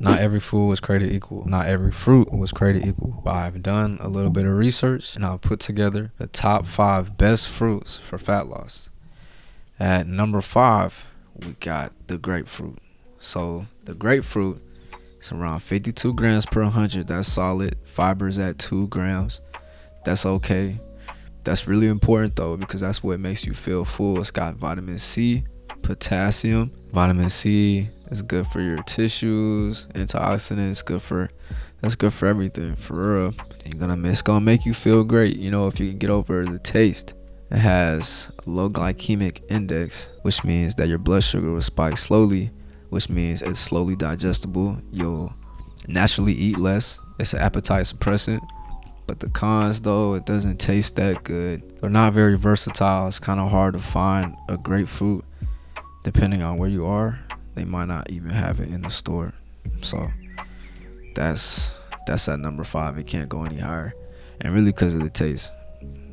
Not every food was created equal. Not every fruit was created equal. But I've done a little bit of research and I've put together the top 5 best fruits for fat loss. At number 5, we got the grapefruit. So the grapefruit is around 52 grams per 100. That's solid. Fibers at 2 grams. That's okay. That's really important though because that's what makes you feel full. It's got vitamin C, potassium. Vitamin C is good for your tissues, antioxidants, that's good for everything, for real. It's gonna make you feel great, if you can get over the taste. It has a low glycemic index, which means that your blood sugar will spike slowly, which means it's slowly digestible. You'll naturally eat less. It's an appetite suppressant. But the cons, though, it doesn't taste that good. They're not very versatile. It's kind of hard to find a grapefruit. Depending on where you are, they might not even have it in the store. So that's at number 5. It can't go any higher. And really because of the taste,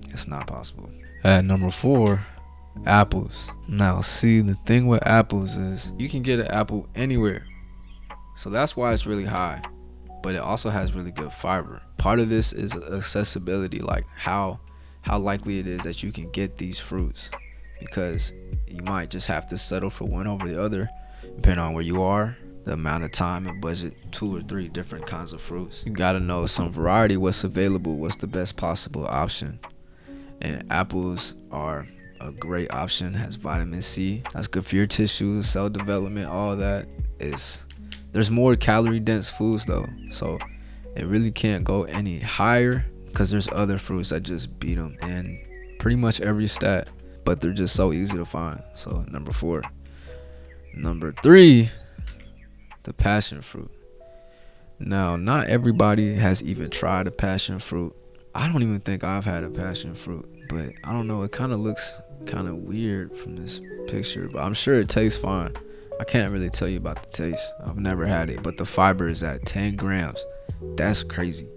it's not possible. At number 4, apples. Now, see, the thing with apples is you can get an apple anywhere. So that's why it's really high. But it also has really good fiber. Part of this is accessibility, like how likely it is that you can get these fruits, because you might just have to settle for one over the other depending on where you are, the amount of time and budget. 2 or 3 different kinds of fruits. You gotta know some variety, what's available, what's the best possible option. And apples are a great option. Has vitamin C, that's good for your tissues, cell development, all that. There's more calorie dense foods though, so it really can't go any higher because there's other fruits that just beat them in pretty much every stat, but they're just so easy to find. So number 4. Number 3, the passion fruit. Now, not everybody has even tried a passion fruit. I don't even think I've had a passion fruit, but I don't know, it kind of looks kind of weird from this picture, but I'm sure it tastes fine. I can't really tell you about the taste. I've never had it, but the fiber is at 10 grams. That's crazy.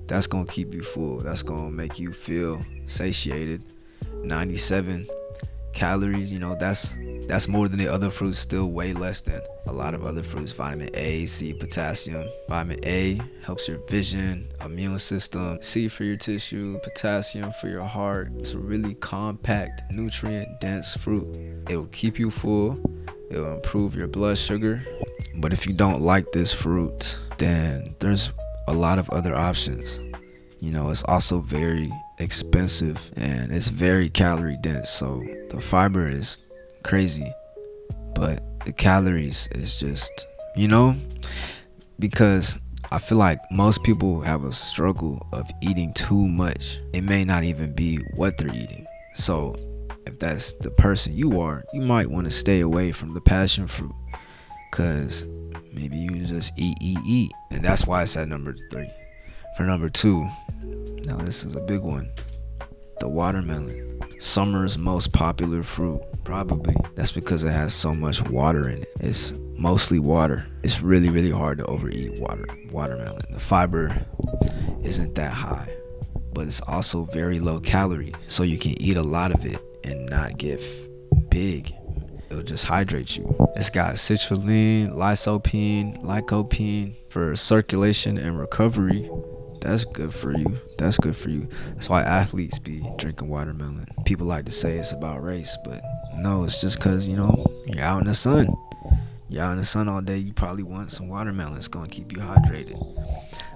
That's gonna keep you full. That's gonna make you feel satiated. 97 calories, that's more than the other fruits, still way less than a lot of other fruits. Vitamin A, C, potassium. Vitamin A helps your vision, immune system. C for your tissue, potassium for your heart. It's a really compact, nutrient dense fruit. It will keep you full. It'll improve your blood sugar. But if you don't like this fruit, then there's a lot of other options. It's also very expensive and it's very calorie dense. So the fiber is crazy, but the calories is just, because I feel like most people have a struggle of eating too much. It may not even be what they're eating. So if that's the person you are, you might want to stay away from the passion fruit, because maybe you just eat. And that's why it's at number 3. For number 2, now this is a big one, the watermelon. Summer's most popular fruit, probably. That's because it has so much water in it. It's mostly water. It's really, really hard to overeat watermelon. The fiber isn't that high, but it's also very low calorie, so you can eat a lot of it and not get big. It'll just hydrate you. It's got citrulline, lycopene for circulation and recovery. That's good for you. That's why athletes be drinking watermelon. People like to say it's about race, but no, it's just because, you're out in the sun. You're out in the sun all day, you probably want some watermelon. It's going to keep you hydrated.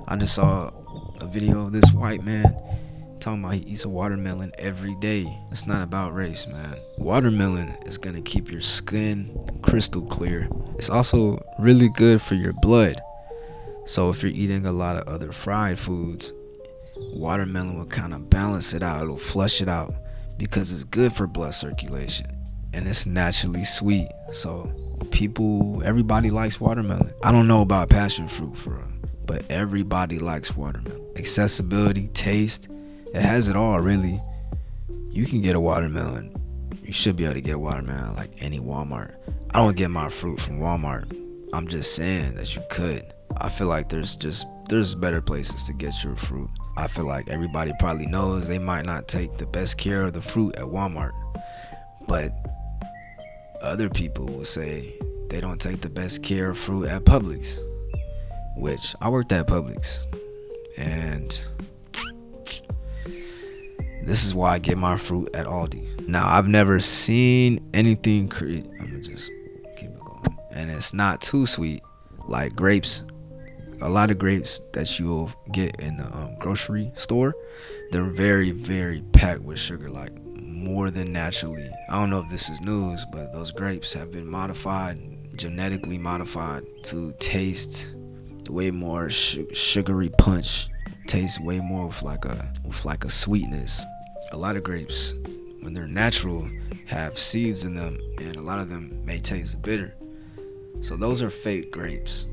I just saw a video of this white man talking about he eats a watermelon every day. It's not about race, man. Watermelon is going to keep your skin crystal clear. It's also really good for your blood. So if you're eating a lot of other fried foods, watermelon will kind of balance it out. It'll flush it out because it's good for blood circulation and it's naturally sweet. So everybody likes watermelon. I don't know about passion fruit but everybody likes watermelon. Accessibility, taste, it has it all, really. You can get a watermelon. You should be able to get a watermelon like any Walmart. I don't get my fruit from Walmart. I'm just saying that you could. I feel like there's better places to get your fruit. I feel like everybody probably knows they might not take the best care of the fruit at Walmart, but other people will say they don't take the best care of fruit at Publix. which I worked at Publix, and this is why I get my fruit at Aldi. Now, I've never seen anything crazy. I'm gonna just keep it going. And it's not too sweet, like grapes. A lot of grapes that you'll get in the grocery store, they're very, very packed with sugar, like more than naturally. I don't know if this is news, but those grapes have been modified, genetically modified to taste way more sugary punch. Taste way more with like a sweetness. A lot of grapes, when they're natural, have seeds in them, and a lot of them may taste bitter. So those are fake grapes.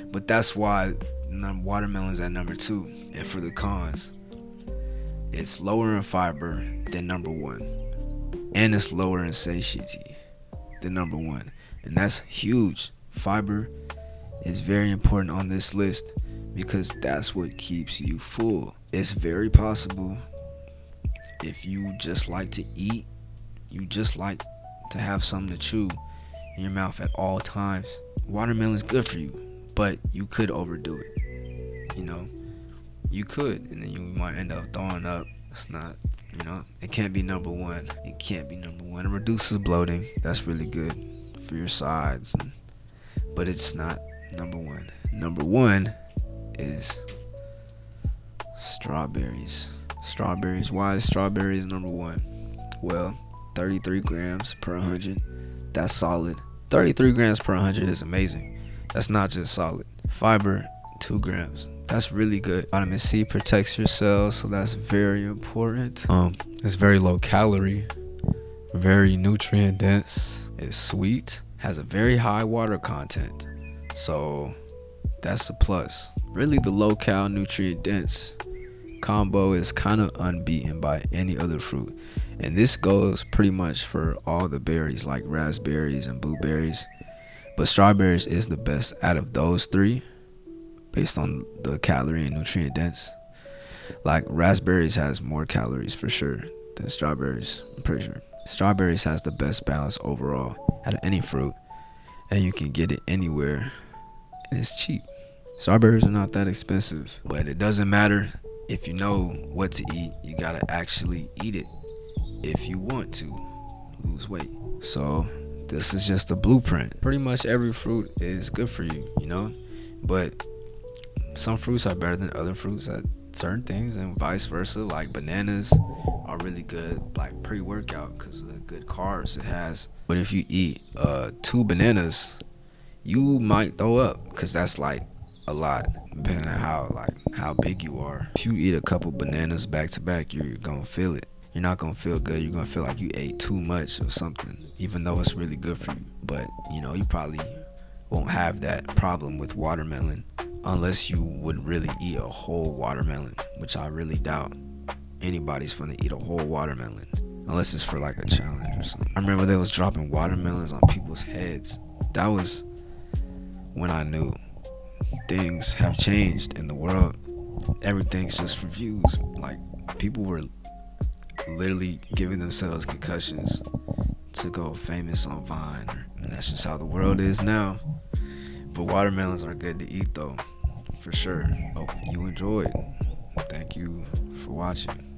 But that's why watermelon's at number 2. And for the cons, it's lower in fiber than number 1, and it's lower in satiety than number 1, and that's huge. Fiber is very important on this list because that's what keeps you full. It's very possible, if you just like to eat, you just like to have something to chew in your mouth at all times, watermelon is good for you. But you could overdo it, you could, and then you might end up throwing up. It's not, it can't be number 1. It can't be number 1. It reduces bloating. That's really good for your sides, but it's not number 1. Number 1 is strawberries. Strawberries. Why is strawberries number 1? Well, 33 grams per 100. That's solid. 33 grams per 100 is amazing. That's not just solid. Fiber, 2 grams. That's really good. Vitamin C protects your cells, so that's very important. It's very low calorie, very nutrient dense. It's sweet, has a very high water content, so that's a plus. Really, the low cal nutrient dense combo is kind of unbeaten by any other fruit, and this goes pretty much for all the berries like raspberries and blueberries. But strawberries is the best out of those 3 based on the calorie and nutrient dense. Like raspberries has more calories for sure than strawberries, I'm pretty sure. Strawberries has the best balance overall out of any fruit, and you can get it anywhere, and it's cheap. Strawberries are not that expensive, but it doesn't matter if you know what to eat. You gotta actually eat it if you want to lose weight. So this is just a blueprint. Pretty much every fruit is good for you, but some fruits are better than other fruits at certain things, and vice versa. Like bananas are really good, like pre-workout, because of the good carbs it has. But if you eat 2 bananas, you might throw up, because that's like a lot, depending on how big you are. If you eat a couple bananas back to back, you're gonna feel it. You're not gonna feel good. You're gonna feel like you ate too much or something, even though it's really good for you. But you probably won't have that problem with watermelon unless you would really eat a whole watermelon, which I really doubt anybody's gonna eat a whole watermelon unless it's for like a challenge or something. I remember they was dropping watermelons on people's heads. That was when I knew things have changed in the world. Everything's just for views. Like, people were literally giving themselves concussions to go famous on Vine, and that's just how the world is now. But watermelons are good to eat though, for sure. Hope you enjoyed. Thank you for watching.